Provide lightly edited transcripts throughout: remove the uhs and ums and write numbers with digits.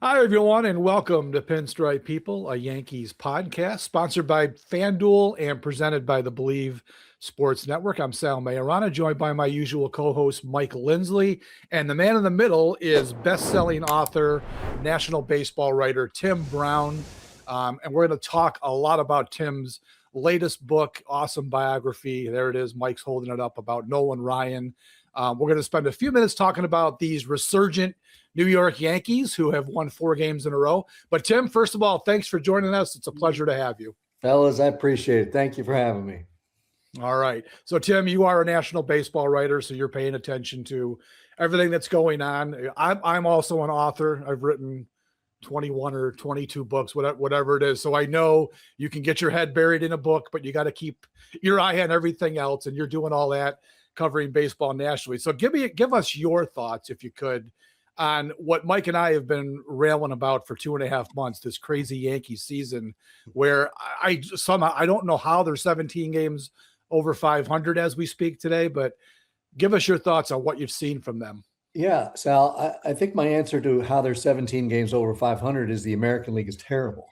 Hi, everyone, and welcome to Pinstripe People, a Yankees podcast sponsored by FanDuel and presented by the Believe Sports Network. I'm Sal Maiorana, joined by my usual co-host, Mike Lindsley. And the man in the middle is best-selling author, national baseball writer, Tim Brown. And we're going to talk a lot about Tim's latest book, awesome biography. There it is. Mike's holding it up, about Nolan Ryan. We're going to spend a few minutes talking about these resurgent New York Yankees, who have won 4 games in a row. But Tim, first of all, thanks for joining us. It's a pleasure to have you. Fellas, I appreciate it. Thank you for having me. All right. So, Tim, you are a national baseball writer, so you're paying attention to everything that's going on. I'm also an author. I've written 21 or 22 books, whatever it is. So I know you can get your head buried in a book, but you got to keep your eye on everything else, and you're doing all that, covering baseball nationally. So give us your thoughts, if you could, on what Mike and I have been railing about for 2.5 months, this crazy Yankees season, where I don't know how they're 17 games over 500 as we speak today, but give us your thoughts on what you've seen from them. Yeah, Sal, I think my answer to how they're 17 games over 500 is the American League is terrible.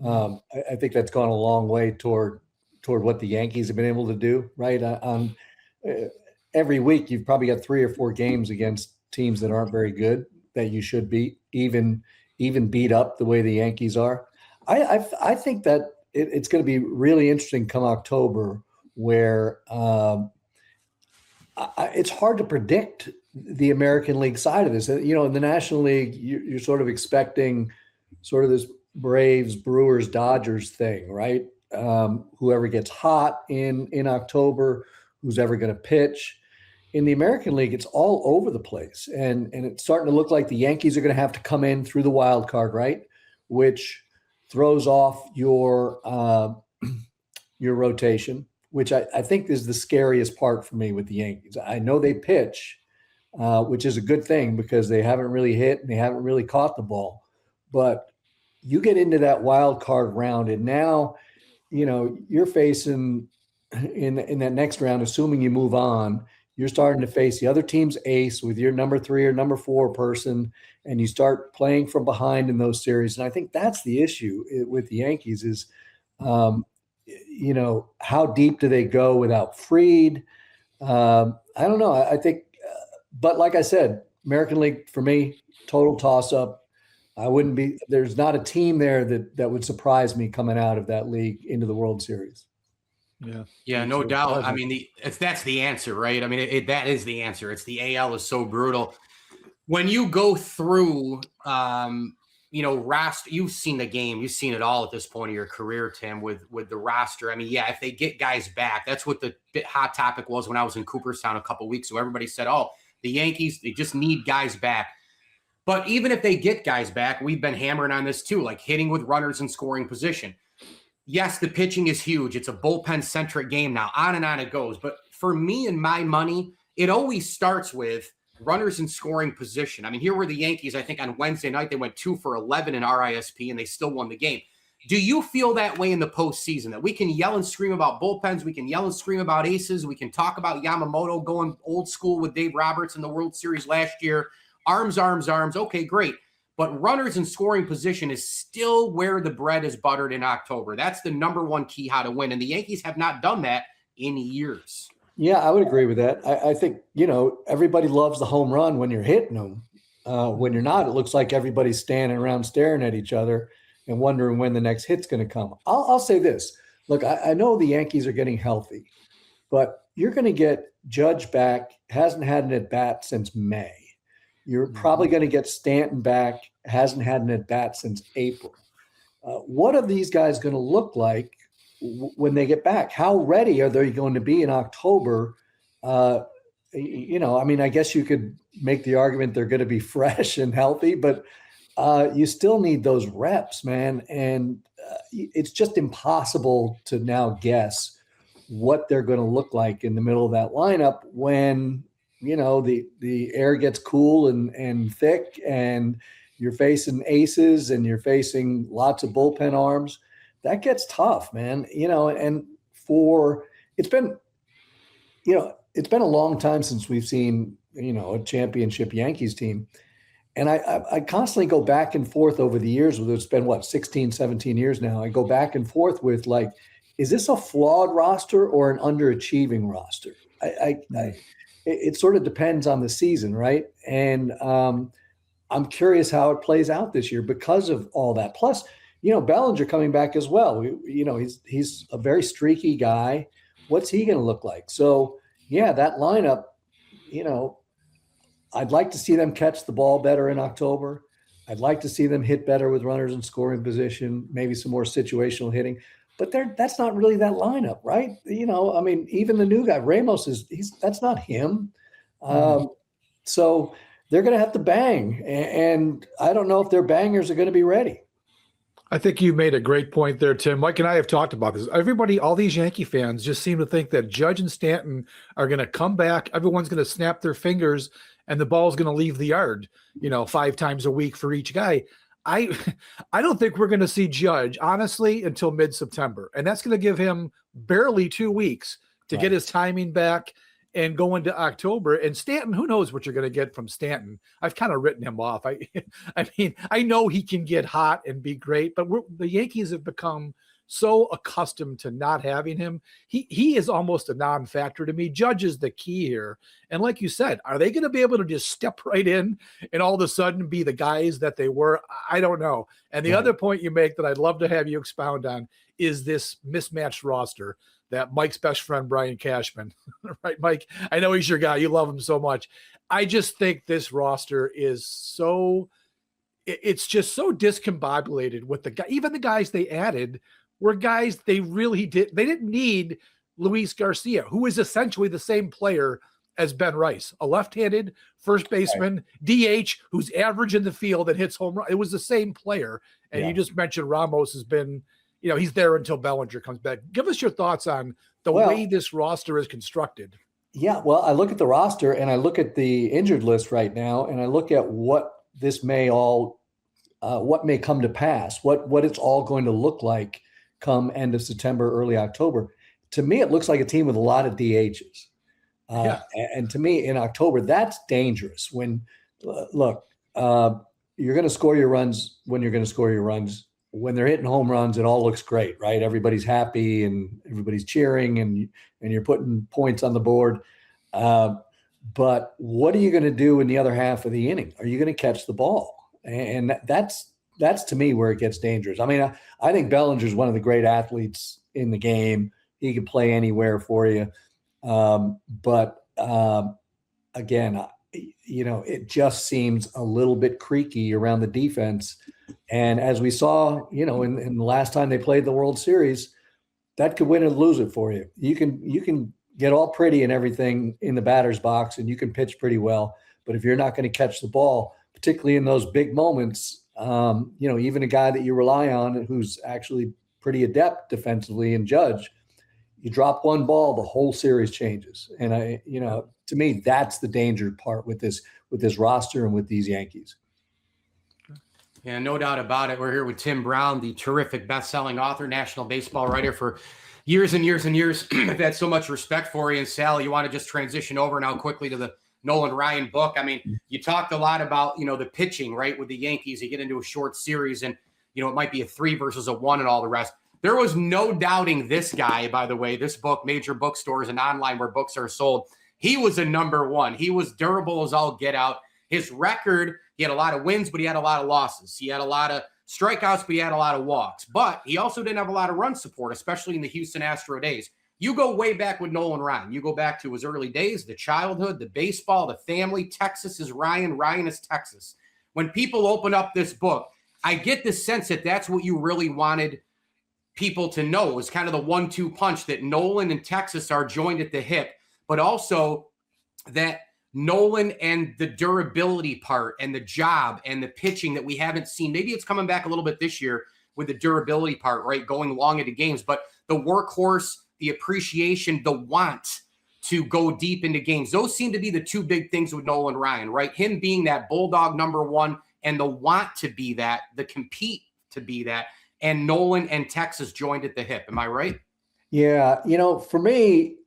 I think that's gone a long way toward what the Yankees have been able to do, right? Every week, you've probably got 3 or 4 games against teams that aren't very good that you should beat, even beat up the way the Yankees are. I think that it's going to be really interesting come October, where it's hard to predict the American League side of this. You know, in the National League, you're sort of expecting sort of this Braves, Brewers, Dodgers thing, right? Whoever gets hot in October, who's ever going to pitch. In the American League, it's all over the place. And it's starting to look like the Yankees are going to have to come in through the wild card, right? Which throws off your rotation, which I think is the scariest part for me with the Yankees. I know they pitch, which is a good thing because they haven't really hit and they haven't really caught the ball. But you get into that wild card round, and now, you know, you're facing in that next round, assuming you move on, you're starting to face the other team's ace with your number 3 or number 4 person, and you start playing from behind in those series. And I think that's the issue with the Yankees is, you know, how deep do they go without Fried? I don't know. I think, but like I said, American League for me, total toss-up. There's not a team there that would surprise me coming out of that league into the World Series. Yeah, no doubt. I mean, that's the answer, right? I mean, that is the answer. It's the AL is so brutal. When you go through, you know, roster, you've seen the game, you've seen it all at this point of your career, Tim, with the roster. I mean, yeah, if they get guys back, that's what the hot topic was when I was in Cooperstown a couple of weeks ago. Everybody said, oh, the Yankees, they just need guys back. But even if they get guys back, we've been hammering on this too, like hitting with runners in scoring position. Yes, the pitching is huge. It's a bullpen-centric game now. On and on it goes. But for me and my money, it always starts with runners in scoring position. I mean, here were the Yankees, I think on Wednesday night, they went 2 for 11 in RISP, and they still won the game. Do you feel that way in the postseason, that we can yell and scream about bullpens, we can yell and scream about aces, we can talk about Yamamoto going old school with Dave Roberts in the World Series last year, arms, okay, great. But runners in scoring position is still where the bread is buttered in October. That's the number one key how to win. And the Yankees have not done that in years. Yeah, I would agree with that. I think, you know, everybody loves the home run when you're hitting them. When you're not, it looks like everybody's standing around staring at each other and wondering when the next hit's going to come. I'll say this. Look, I know the Yankees are getting healthy, but you're going to get Judge back, hasn't had an at-bat since May. You're probably going to get Stanton back, hasn't had an at-bat since April. What are these guys going to look like when they get back? How ready are they going to be in October? You know, I mean, I guess you could make the argument they're going to be fresh and healthy, but you still need those reps, man. And it's just impossible to now guess what they're going to look like in the middle of that lineup when – you know, the air gets cool and thick, and you're facing aces and you're facing lots of bullpen arms. That gets tough, man. You know, and it's been a long time since we've seen, you know, a championship Yankees team. And I constantly go back and forth over the years. It's been 16, 17 years now. I go back and forth with, like, is this a flawed roster or an underachieving roster? It sort of depends on the season, right? And I'm curious how it plays out this year because of all that. Plus, Bellinger coming back as well. He's a very streaky guy. What's he going to look like? So, yeah, that lineup, I'd like to see them catch the ball better in October. I'd like to see them hit better with runners in scoring position, maybe some more situational hitting. But that's not really that lineup, right? Even the new guy, Ramos, that's not him. So they're going to have to bang. And I don't know if their bangers are going to be ready. I think you made a great point there, Tim. Mike and I have talked about this. Everybody, all these Yankee fans just seem to think that Judge and Stanton are going to come back. Everyone's going to snap their fingers and the ball's going to leave the yard, 5 times a week for each guy. I don't think we're going to see Judge, honestly, until mid-September. And that's going to give him barely 2 weeks to get his timing back and go into October. And Stanton, who knows what you're going to get from Stanton? I've kind of written him off. I know he can get hot and be great, but the Yankees have become so accustomed to not having him. He is almost a non-factor to me. Judge is the key here. And like you said, are they going to be able to just step right in and all of a sudden be the guys that they were? I don't know. And the other point you make that I'd love to have you expound on is this mismatched roster that Mike's best friend, Brian Cashman, right, Mike? I know he's your guy. You love him so much. I just think this roster is it's just so discombobulated with even the guys they added were guys they didn't need. Luis Garcia, who is essentially the same player as Ben Rice, a left-handed first baseman, DH, who's average in the field and hits home run. It was the same player. And you just mentioned Ramos has been, he's there until Bellinger comes back. Give us your thoughts on the way this roster is constructed. Yeah, well, I look at the roster and I look at the injured list right now, and I look at what this what may come to pass, what it's all going to look like come end of September, early October. To me, it looks like a team with a lot of DHs. And to me, in October, that's dangerous. When, you're going to score your runs when you're going to score your runs. When they're hitting home runs, it all looks great, right? Everybody's happy and everybody's cheering and you're putting points on the board. But what are you going to do in the other half of the inning? Are you going to catch the ball? And that's to me where it gets dangerous. I think Bellinger's one of the great athletes in the game. He can play anywhere for you. But again, it just seems a little bit creaky around the defense. And as we saw, in the last time they played the World Series, that could win and lose it for you. You can get all pretty and everything in the batter's box and you can pitch pretty well. But if you're not going to catch the ball, particularly in those big moments, even a guy that you rely on who's actually pretty adept defensively in Judge, you drop one ball, the whole series changes. And to me, that's the danger part with this roster and with these Yankees. Yeah, no doubt about it. We're here with Tim Brown, the terrific best-selling author, national baseball writer for years and years and years. I've had so much respect for you. And Sally, you want to just transition over now quickly to the Nolan Ryan book. You talked a lot about, the pitching, right, with the Yankees. You get into a short series and, it might be a 3 versus a 1 and all the rest. There was no doubting this guy, by the way, this book, major bookstores and online where books are sold. He was a number one. He was durable as all get out. His record, he had a lot of wins, but he had a lot of losses. He had a lot of strikeouts, but he had a lot of walks. But he also didn't have a lot of run support, especially in the Houston Astro days. You go way back with Nolan Ryan. You go back to his early days, the childhood, the baseball, the family. Texas is Ryan. Ryan is Texas. When people open up this book, I get the sense that that's what you really wanted people to know, is kind of the 1-2 punch, that Nolan and Texas are joined at the hip, but also that Nolan and the durability part and the job and the pitching that we haven't seen. Maybe it's coming back a little bit this year with the durability part, right? Going long into games, but the workhorse, the appreciation, the want to go deep into games. Those seem to be the two big things with Nolan Ryan, right? Him being that bulldog number one and the want to be that, the compete to be that, and Nolan and Texas joined at the hip. Am I right? Yeah. For me,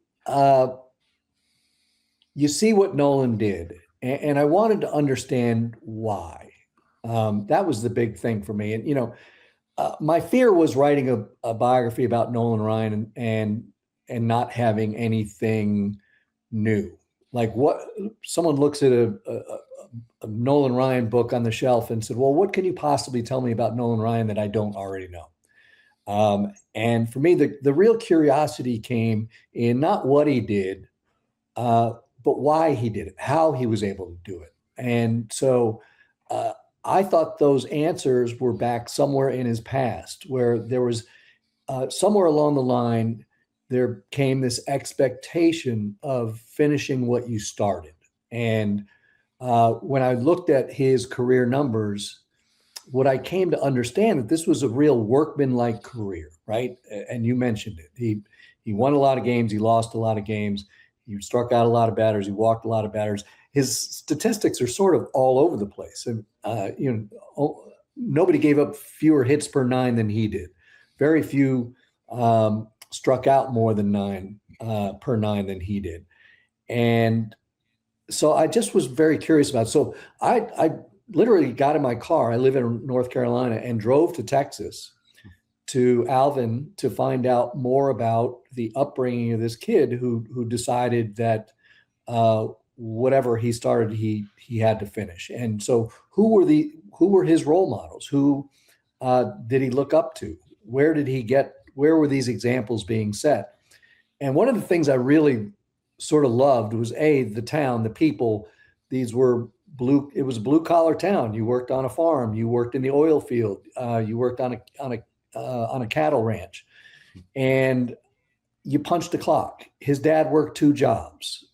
you see what Nolan did, and I wanted to understand why. That was the big thing for me. And, my fear was writing a biography about Nolan Ryan and not having anything new. Like what someone looks at a Nolan Ryan book on the shelf and said, well, what can you possibly tell me about Nolan Ryan that I don't already know? And for me, the real curiosity came in not what he did, but why he did it, how he was able to do it. And so I thought those answers were back somewhere in his past, where there was somewhere along the line, there came this expectation of finishing what you started. And when I looked at his career numbers, what I came to understand that this was a real workman-like career, right? And you mentioned it. He won a lot of games. He lost a lot of games. He struck out a lot of batters. He walked a lot of batters. His statistics are sort of all over the place. And, nobody gave up fewer hits per nine than he did. Very few struck out more than 9 per nine than he did. And so I just was very curious about it. So I literally got in my car. I live in North Carolina and drove to Texas to Alvin to find out more about the upbringing of this kid who decided that whatever he started, he had to finish. And so who were his role models? Who did he look up to? Where were these examples being set? And one of the things I really sort of loved was the town, the people. It was a blue collar town. You worked on a farm, you worked in the oil field, you worked on a cattle ranch, and you punched the clock. His dad worked 2 jobs.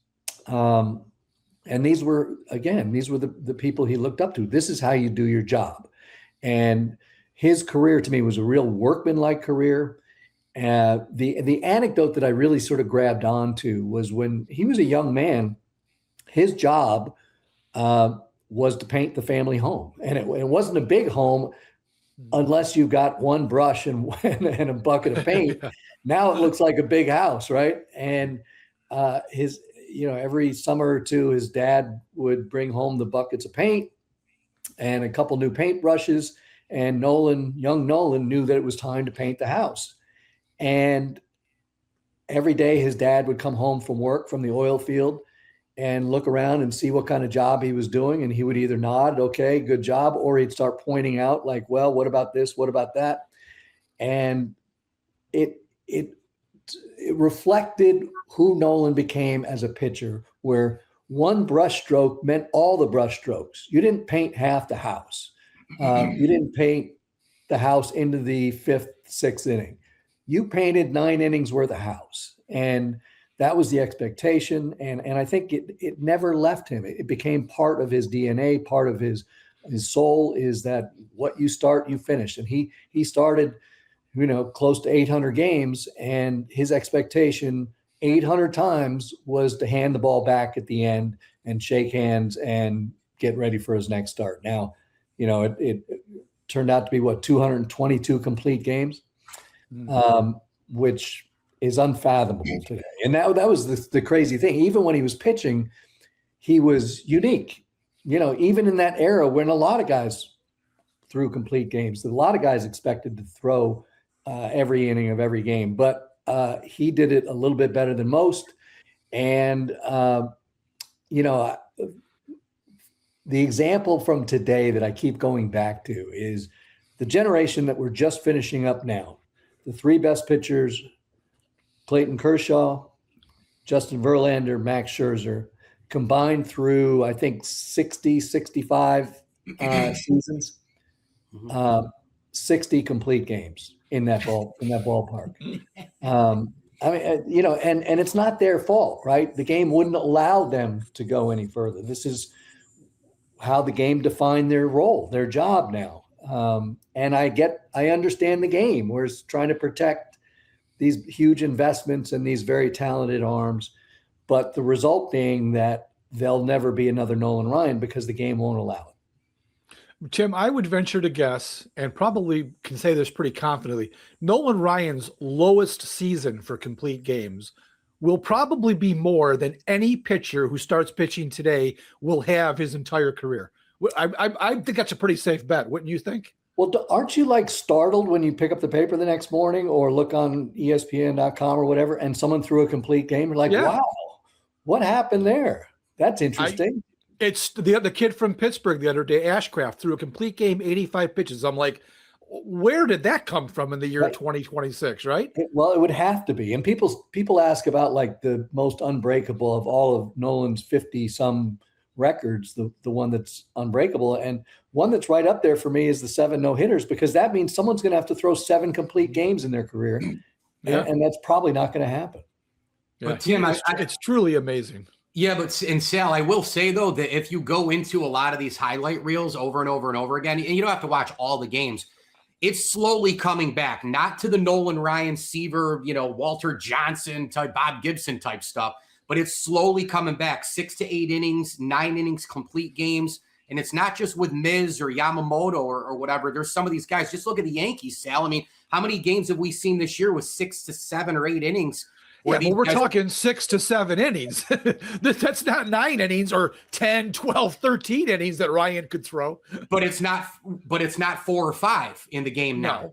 And these were the people he looked up to. This is how you do your job. And his career to me was a real workman-like career. The anecdote that I really sort of grabbed onto was when he was a young man, his job was to paint the family home. And it wasn't a big home unless you got one brush and a bucket of paint. Now it looks like a big house, right? And every summer or two, his dad would bring home the buckets of paint and a couple new paint brushes. And young Nolan knew that it was time to paint the house. And every day his dad would come home from work from the oil field and look around and see what kind of job he was doing. And he would either nod, okay, good job, or he'd start pointing out like, well, what about this? What about that? And it reflected who Nolan became as a pitcher, where one brush stroke meant all the brush strokes. You didn't paint half the house. You didn't paint the house into the 5th, 6th inning. You painted 9 innings worth of house. And that was the expectation. And I think it never left him. It became part of his DNA, part of his soul, is that what you start, you finish. And he started, close to 800 games, and his expectation 800 times was to hand the ball back at the end and shake hands and get ready for his next start. Now, it turned out to be 222 complete games, which is unfathomable today. And that was the crazy thing. Even when he was pitching, he was unique. Even in that era when a lot of guys threw complete games, a lot of guys expected to throw every inning of every game, but he did it a little bit better than most. And, the example from today that I keep going back to is the generation that we're just finishing up now. The 3 best pitchers, Clayton Kershaw, Justin Verlander, Max Scherzer, combined through, I think, 65 seasons, 60 complete games in that ballpark. And it's not their fault, right? The game wouldn't allow them to go any further. This is how the game defined their role, their job now. And I understand the game. We're trying to protect these huge investments and these very talented arms, but the result being that there'll never be another Nolan Ryan because the game won't allow it. Tim, I would venture to guess, and probably can say this pretty confidently, Nolan Ryan's lowest season for complete games will probably be more than any pitcher who starts pitching today will have his entire career. I think that's a pretty safe bet, wouldn't you think? Well, aren't you like startled when you pick up the paper the next morning or look on ESPN.com or whatever, and someone threw a complete game? You're like, wow, what happened there? That's interesting. It's the kid from Pittsburgh the other day, Ashcraft, threw a complete game, 85 pitches. I'm like, where did that come from in the year 2026, right? Well, it would have to be. And people ask about like the most unbreakable of all of Nolan's 50-some records, the one that's unbreakable. And one that's right up there for me is the 7 no-hitters, because that means someone's going to have to throw 7 complete games in their career. Yeah. And that's probably not going to happen. Yeah. But Tim, it's truly amazing. Yeah, but Sal, I will say, though, that if you go into a lot of these highlight reels over and over and over again, and you don't have to watch all the games, it's slowly coming back, not to the Nolan Ryan, Seaver, Walter Johnson type, Bob Gibson type stuff, but it's slowly coming back. 6 to 8 innings, 9 innings, complete games. And it's not just with Miz or Yamamoto or whatever. There's some of these guys. Just look at the Yankees, Sal. I mean, how many games have we seen this year with 6 to 7 or 8 innings? Yeah, well, we're talking 6 to 7 innings. That's not 9 innings or 10, 12, 13 innings that Ryan could throw. But it's not 4 or 5 in the game now.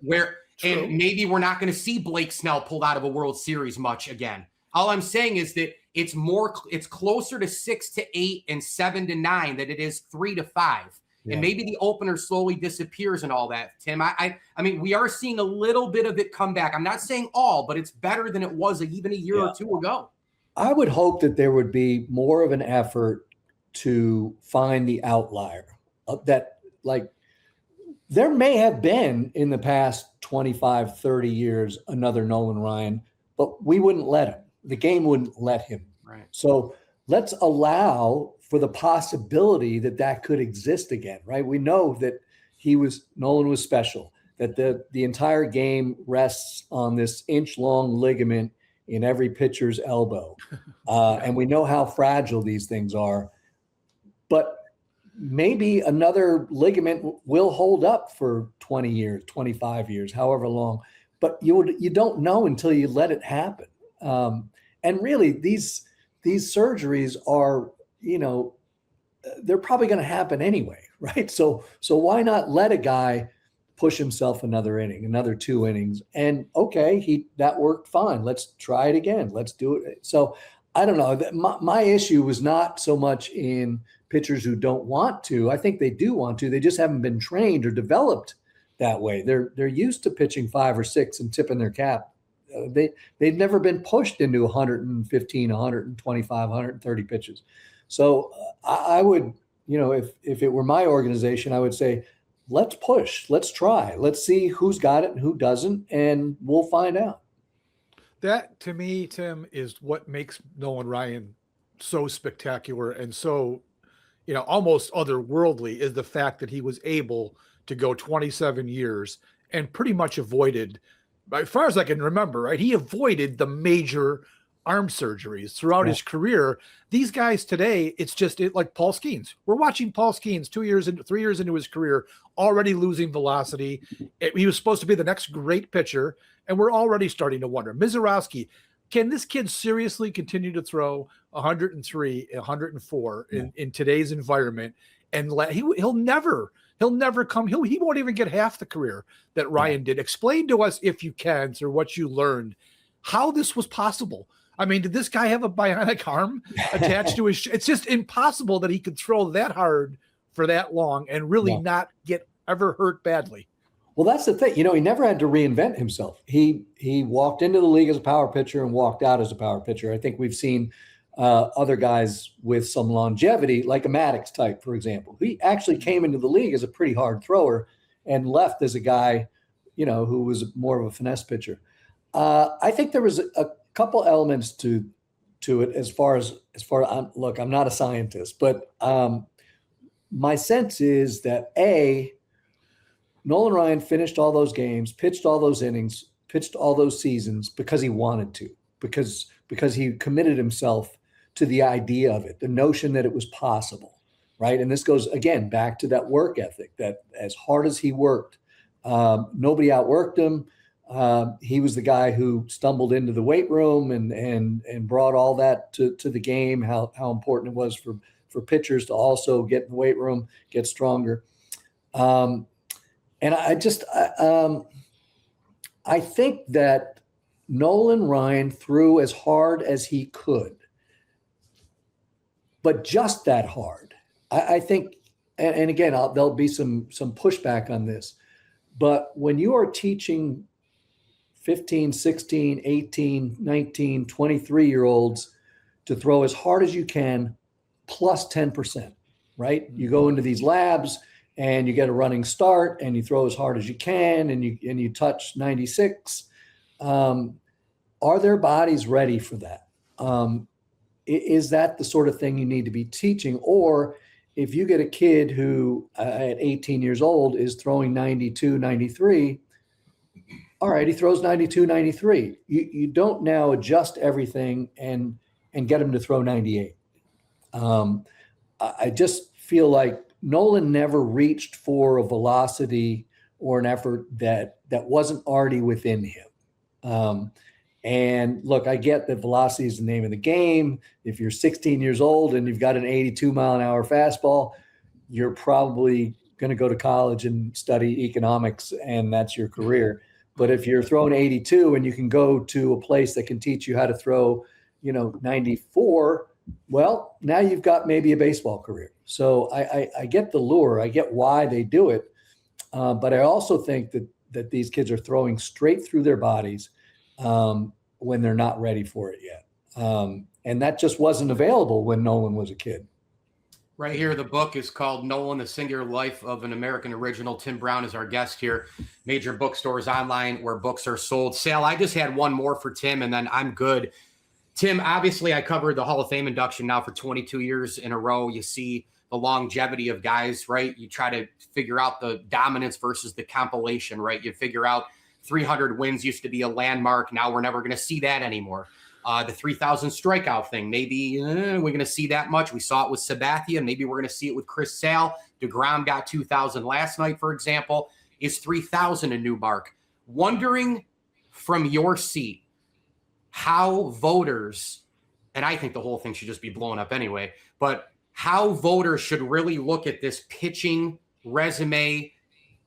And maybe we're not going to see Blake Snell pulled out of a World Series much again. All I'm saying is that it's closer to 6 to 8 and 7 to 9 than it is 3 to 5. Yeah. And maybe the opener slowly disappears and all that, Tim. I mean, we are seeing a little bit of it come back. I'm not saying all, but it's better than it was even a year or two ago. I would hope that there would be more of an effort to find the outlier that, like, there may have been in the past 25, 30 years, another Nolan Ryan, but we wouldn't let him. The game wouldn't let him. Right. So let's allow for the possibility that could exist again, right? We know that Nolan was special, that the entire game rests on this inch-long ligament in every pitcher's elbow. And we know how fragile these things are. But maybe another ligament will hold up for 20 years, 25 years, however long. But you don't know until you let it happen. And really, these surgeries are, they're probably going to happen anyway, right? So why not let a guy push himself another inning, another 2 innings, and okay, that worked fine. Let's try it again. Let's do it. So I don't know. My issue was not so much in pitchers who don't want to. I think they do want to. They just haven't been trained or developed that way. They're used to pitching 5 or 6 and tipping their cap. They've never been pushed into 115, 125, 130 pitches. So I would, if it were my organization, I would say, let's push, let's try, let's see who's got it and who doesn't, and we'll find out. That, to me, Tim, is what makes Nolan Ryan so spectacular and so, almost otherworldly, is the fact that he was able to go 27 years and pretty much avoided, as far as I can remember, right? He avoided the major arm surgeries throughout his career. These guys today, it's just like Paul Skeens. We're watching Paul Skeens 3 years into his career, already losing velocity. He was supposed to be the next great pitcher, and we're already starting to wonder. Mizorowski, can this kid seriously continue to throw 103, 104 in today's environment? And he'll never come. He won't even get half the career that Ryan did. Explain to us, if you can, through what you learned, how this was possible. I mean, did this guy have a bionic arm attached to his? It's just impossible that he could throw that hard for that long and really not get ever hurt badly. Well, that's the thing. He never had to reinvent himself. He walked into the league as a power pitcher and walked out as a power pitcher. I think we've seen other guys with some longevity, like a Maddox type, for example. He actually came into the league as a pretty hard thrower and left as a guy, who was more of a finesse pitcher. I think there was a couple elements to it as far as look, I'm not a scientist, but my sense is that Nolan Ryan finished all those games, pitched all those innings, pitched all those seasons because he wanted to, because he committed himself to the idea of it, the notion that it was possible, right? And this goes, again, back to that work ethic, that as hard as he worked, nobody outworked him. He was the guy who stumbled into the weight room and brought all that to the game, how important it was for pitchers to also get in the weight room, get stronger. And I think that Nolan Ryan threw as hard as he could, but just that hard. I think, and again, there'll be some pushback on this, but when you are teaching 15, 16, 18, 19, 23-year-olds to throw as hard as you can, plus 10%, right? You go into these labs and you get a running start and you throw as hard as you can and you touch 96. Are their bodies ready for that? Is that the sort of thing you need to be teaching? Or if you get a kid who at 18 years old is throwing 92, 93, all right, he throws 92, 93. You don't now adjust everything and get him to throw 98. I just feel like Nolan never reached for a velocity or an effort that wasn't already within him. And look, I get that velocity is the name of the game. If you're 16 years old and you've got an 82-mile-an-hour fastball, you're probably going to go to college and study economics, and that's your career. But if you're throwing 82 and you can go to a place that can teach you how to throw, 94, well, now you've got maybe a baseball career. So I get the lure. I get why they do it. But I also think that these kids are throwing straight through their bodies when they're not ready for it yet. And that just wasn't available when Nolan was a kid. Right here, the book is called Nolan, The Singular Life of an American Original. Tim Brown is our guest here. Major bookstores online where books are sold. Sal, I just had one more for Tim, and then I'm good. Tim, obviously, I covered the Hall of Fame induction now for 22 years in a row. You see the longevity of guys, right? You try to figure out the dominance versus the compilation, right? You figure out 300 wins used to be a landmark. Now we're never going to see that anymore. The 3,000 strikeout thing, maybe we're going to see that much. We saw it with Sabathia. Maybe we're going to see it with Chris Sale. DeGrom got 2,000 last night, for example. Is 3,000 a new mark? Wondering from your seat how voters, and I think the whole thing should just be blown up anyway, but how voters should really look at this pitching resume,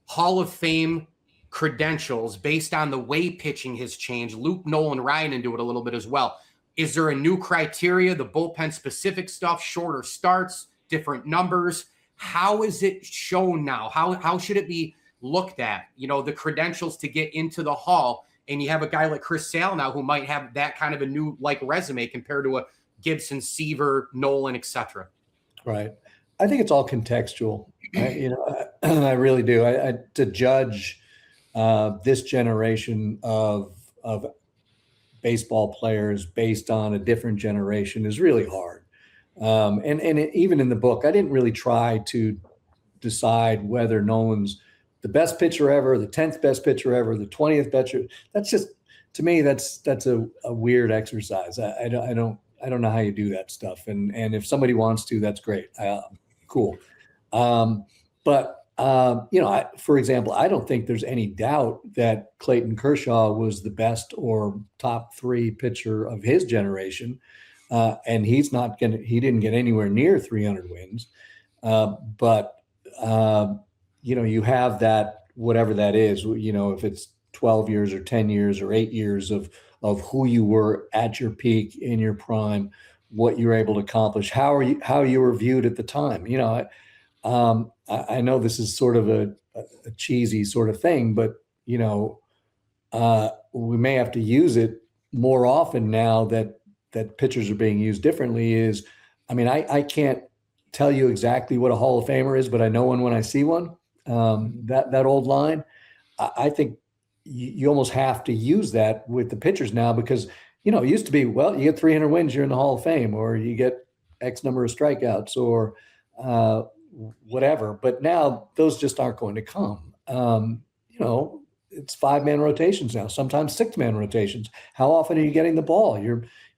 Hall of Fame credentials based on the way pitching has changed. Loop Nolan Ryan into it a little bit as well. Is there a new criteria, the bullpen specific stuff, shorter starts, different numbers? How is it shown now? How should it be looked at? The credentials to get into the Hall, and you have a guy like Chris Sale now who might have that kind of a new resume compared to a Gibson, Seaver, Nolan, etc. Right. I think it's all contextual. I really do. To judge this generation of baseball players based on a different generation is really hard. Even in the book, I didn't really try to decide whether Nolan's the best pitcher ever, the 10th best pitcher ever, the 20th pitcher. That's just, to me, that's a weird exercise. I don't know how you do that stuff. And if somebody wants to, that's great. Cool. For example, I don't think there's any doubt that Clayton Kershaw was the best or top 3 pitcher of his generation. And he didn't get anywhere near 300 wins. You have that, whatever that is, if it's 12 years or 10 years or 8 years of who you were at your peak in your prime, what you were able to accomplish, how you were viewed at the time. I know this is sort of a cheesy sort of thing, but we may have to use it more often now that pitchers are being used differently. I can't tell you exactly what a Hall of Famer is, but I know one when I see one. That old line, I think you almost have to use that with the pitchers now because, it used to be, well, you get 300 wins, you're in the Hall of Fame, or you get X number of strikeouts or whatever. But now those just aren't going to come. It's 5-man rotations now, sometimes 6-man rotations. How often are you getting the ball?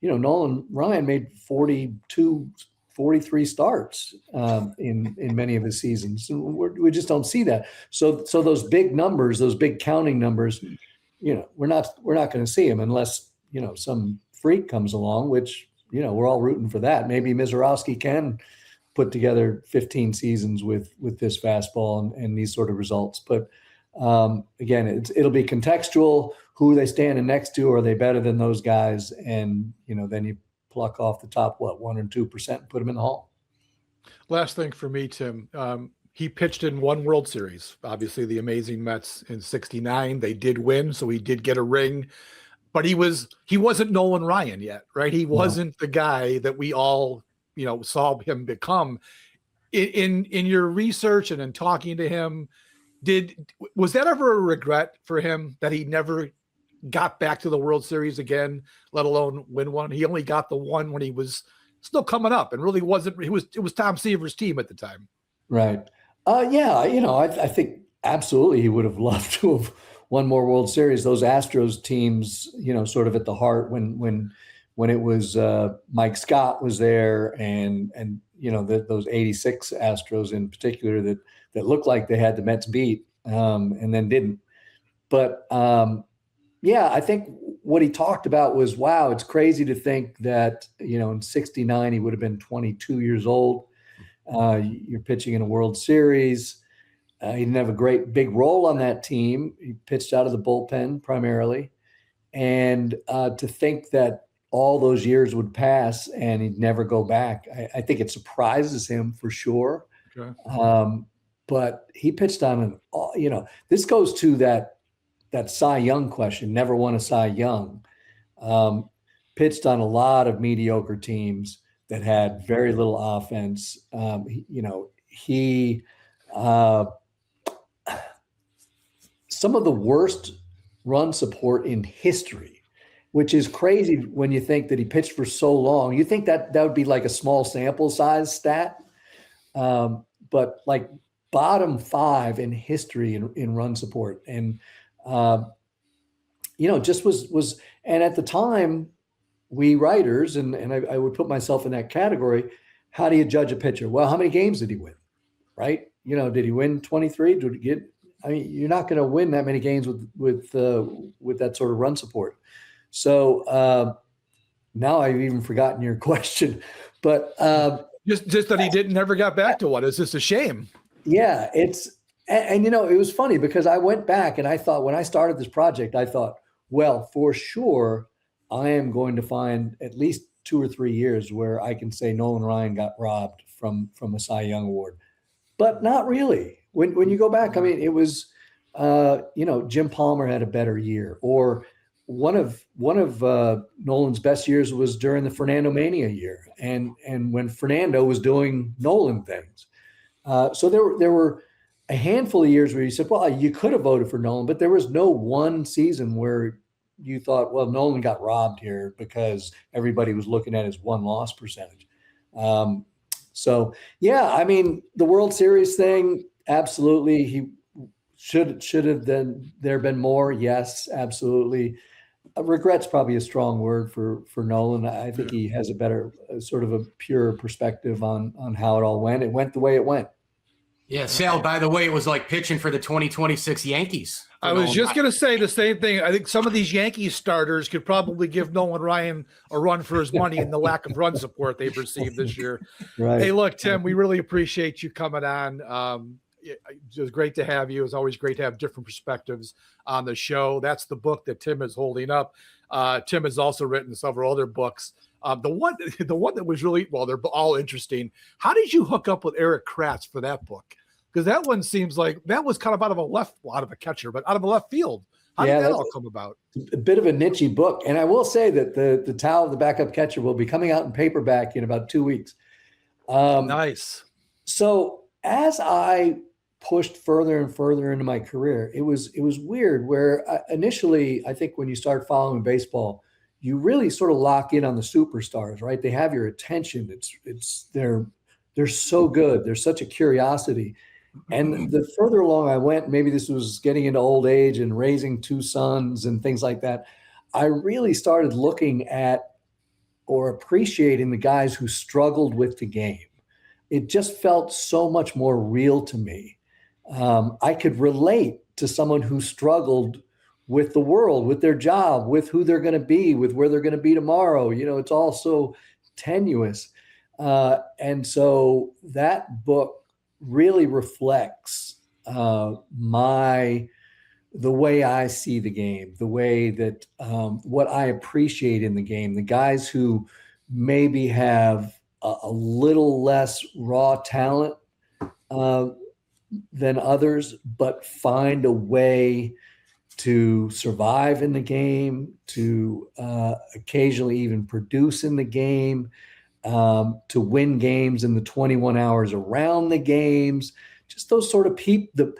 Nolan Ryan made 42, 43 starts in many of his seasons. We just don't see that. So those big numbers, those big counting numbers, we're not going to see him unless, some freak comes along, which, we're all rooting for that. Maybe Maiorana can put together 15 seasons with this fastball and these sort of results. But again, it'll be contextual. Who are they standing next to? Are they better than those guys? And, then you pluck off the top, 1 or 2% and put them in the hall. Last thing for me, Tim, he pitched in one World Series, obviously the amazing Mets in '69. They did win, so he did get a ring, but he wasn't Nolan Ryan yet, right? He wasn't the guy that we all, saw him become. In your research and in talking to him, was that ever a regret for him that he never got back to the World Series again, let alone win one? He only got the one when he was still coming up and really wasn't. It was Tom Seaver's team at the time. Right. Yeah. I think absolutely he would have loved to have won more World Series. Those Astros teams, sort of at the heart when it was Mike Scott was there and those 86 Astros in particular that looked like they had the Mets beat and then didn't. But I think what he talked about was, wow, it's crazy to think that, in '69, he would have been 22 years old. You're pitching in a World Series. He didn't have a great big role on that team. He pitched out of the bullpen primarily. And to think that all those years would pass and he'd never go back, I think it surprises him for sure. Okay. But he pitched on this goes to that Cy Young question, never won a Cy Young. Pitched on a lot of mediocre teams that had very little offense. Some of the worst run support in history, which is crazy when you think that he pitched for so long. You think that would be like a small sample size stat, but like bottom 5 in history in run support. And, just was, and at the time, we writers, and I would put myself in that category. How do you judge a pitcher? Well, how many games did he win? Right? Did he win 23? Did he get? I mean, you're not going to win that many games with that sort of run support. So now I've even forgotten your question, but just that he never got back to one. It's just a shame. Yeah, and it was funny because I went back and I thought when I started this project, I thought, well, for sure, I am going to find at least 2 or 3 years where I can say Nolan Ryan got robbed from a Cy Young award, but not really. When you go back, I mean, it was, Jim Palmer had a better year, or one of Nolan's best years was during the Fernando Mania year, and when Fernando was doing Nolan things. So there were a handful of years where you said, well, you could have voted for Nolan, but there was no one season where you thought, well, Nolan got robbed here because everybody was looking at his won-loss percentage. So, yeah, I mean, the World Series thing, absolutely. He should have there been more. Yes, absolutely. Regret's probably a strong word for Nolan. I think he has a better sort of a pure perspective on how it all went. It went the way it went. Yeah, Sal, by the way, it was like pitching for the 2026 Yankees. I was just going to say the same thing. I think some of these Yankees starters could probably give Nolan Ryan a run for his money in the lack of run support they've received this year. Right. Hey, look, Tim, we really appreciate you coming on. It was great to have you. It's always great to have different perspectives on the show. That's the book that Tim is holding up. Tim has also written several other books. The one that was really, well, they're all interesting. How did you hook up with Eric Kratz for that book? Because that one seems like that was kind of out of a catcher, but out of a left field. How did that all come about? A bit of a niche book. And I will say that the Tao of the Backup Catcher will be coming out in paperback in about 2 weeks. Nice. So as I pushed further and further into my career, it was weird where initially, I think when you start following baseball, you really sort of lock in on the superstars, right? They have your attention. They're so good. There's such a curiosity. And the further along I went, maybe this was getting into old age and raising 2 sons and things like that, I really started looking at or appreciating the guys who struggled with the game. It just felt so much more real to me. I could relate to someone who struggled with the world, with their job, with who they're going to be, with where they're going to be tomorrow. It's all so tenuous. And so that book really reflects the way I see the game, the way that what I appreciate in the game, the guys who maybe have a little less raw talent than others, but find a way to survive in the game, to occasionally even produce in the game, to win games in the 21 hours around the games, just those sort of the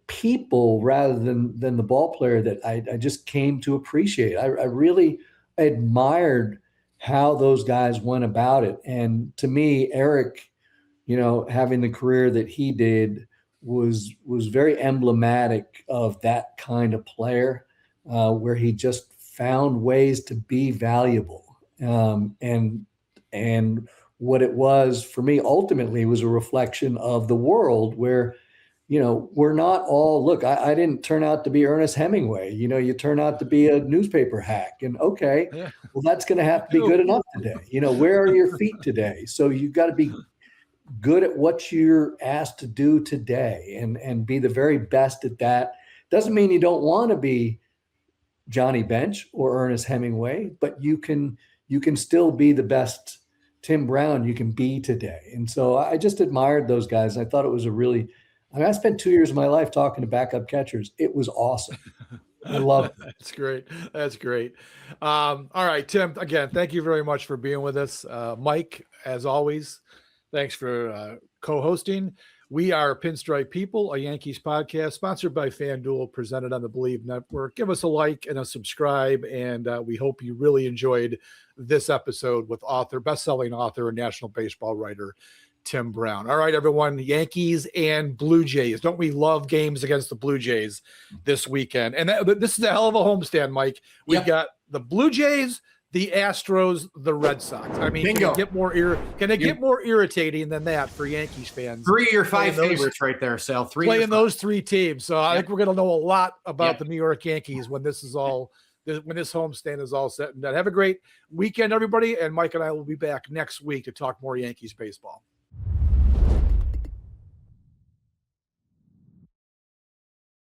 people rather than the ball player that I just came to appreciate. I really admired how those guys went about it. And to me, Eric, having the career that he did was very emblematic of that kind of player, where he just found ways to be valuable. And what it was for me ultimately was a reflection of the world where, we're not all, look, I didn't turn out to be Ernest Hemingway. You turn out to be a newspaper hack, and okay, well, that's going to have to be good enough today. Where are your feet today? So you've got to be good at what you're asked to do today and be the very best at that. Doesn't mean you don't want to be Johnny Bench or Ernest Hemingway, but you can still be the best Tim Brown you can be today. And so I just admired those guys. I thought it was I spent 2 years of my life talking to backup catchers. It was awesome. I love it. That's great. That's great. All right, Tim, again, thank you very much for being with us. Mike, as always, thanks for co-hosting. We are Pinstripe People, a Yankees podcast sponsored by FanDuel, presented on the Believe Network. Give us a like and a subscribe, and we hope you really enjoyed this episode with best-selling author and national baseball writer Tim Brown. All right, everyone, Yankees and Blue Jays. Don't we love games against the Blue Jays this weekend? And this is a hell of a homestand, Mike. We've got the Blue Jays, the Astros, the Red Sox. I mean, can it get more irritating than that for Yankees fans? 3 or 5 favorites right there, Sal. Playing those 3 teams. So I think we're going to know a lot about the New York Yankees when this homestand is all set and done. Have a great weekend, everybody. And Mike and I will be back next week to talk more Yankees baseball.